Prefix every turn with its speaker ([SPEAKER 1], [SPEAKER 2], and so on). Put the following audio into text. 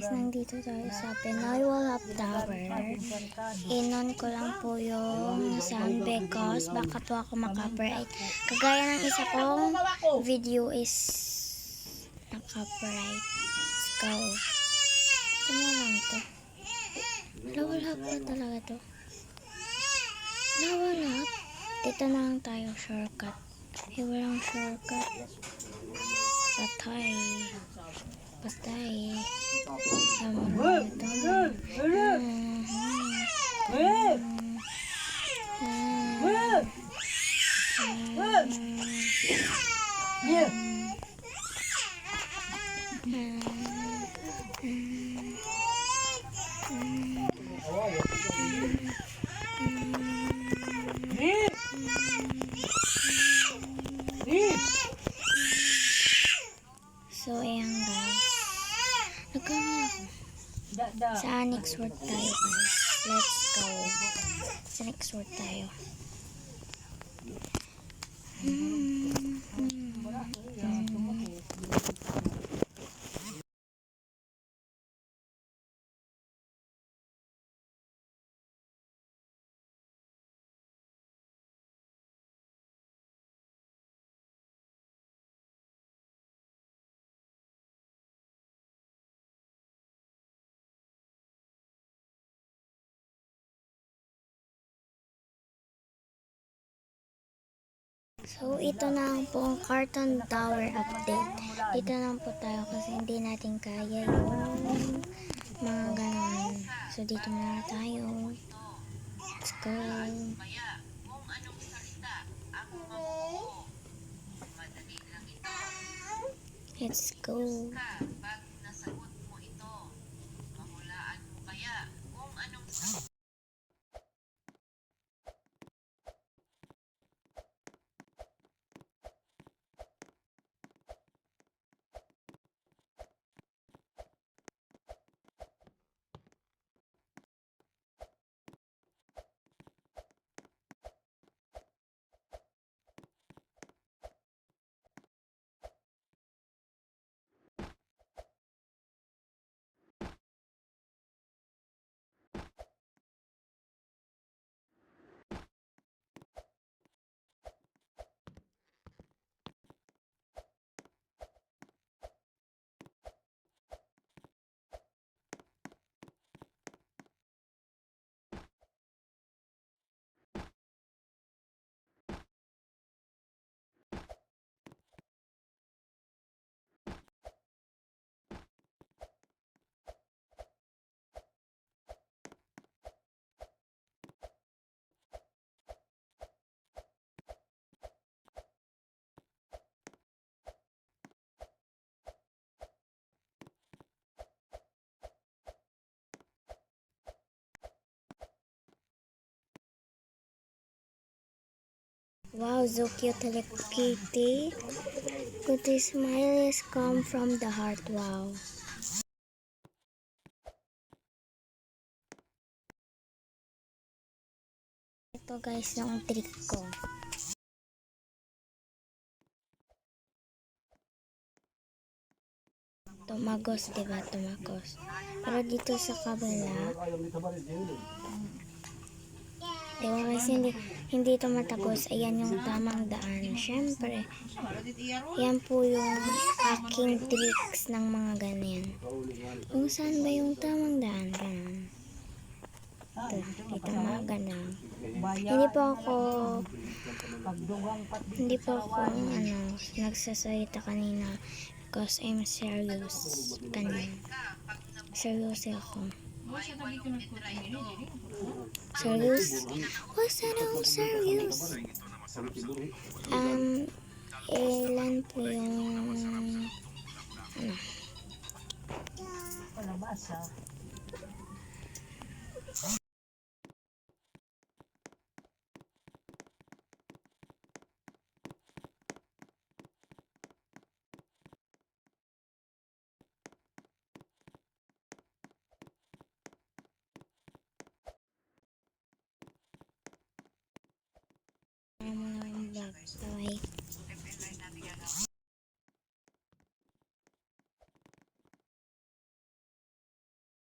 [SPEAKER 1] guys, nandito tayo sa Pinoy Wall Up Tower. Inon ko lang po yung sound because baka po ako maka-copyright. Kagaya ng isa kong video is naka-copyright. Let's go. Ito mo lang to. Level up na talaga to. Level up. Dito na lang tayo shortcut. Walang shortcut. Patay. So, ayan guys. Nagkami ako. Sa Annex World tayo guys. Let's go. Sa next word tayo. So, ito na ang pong Cartoon Tower update. Dito lang po tayo kasi hindi natin kaya yung mga ganon. So, dito na tayo. Let's go. Let's go. Wow, so cute, Hello Kitty. Good smile is come from the heart. Wow. Ito guys, yung trick ko. Tumagos, diba? Tumagos. Pero dito sa kabila, diba guys, hindi tumatagos. Ayan yung tamang daan. Siyempre, yan po yung aking tricks ng mga ganyan. Kung saan ba yung tamang daan? Ganun. Dito mga ganun. Hindi po ako nagsasalita kanina because I'm serious. Ganun. Serious ako. Serious? What's that all serious? Ilan po yung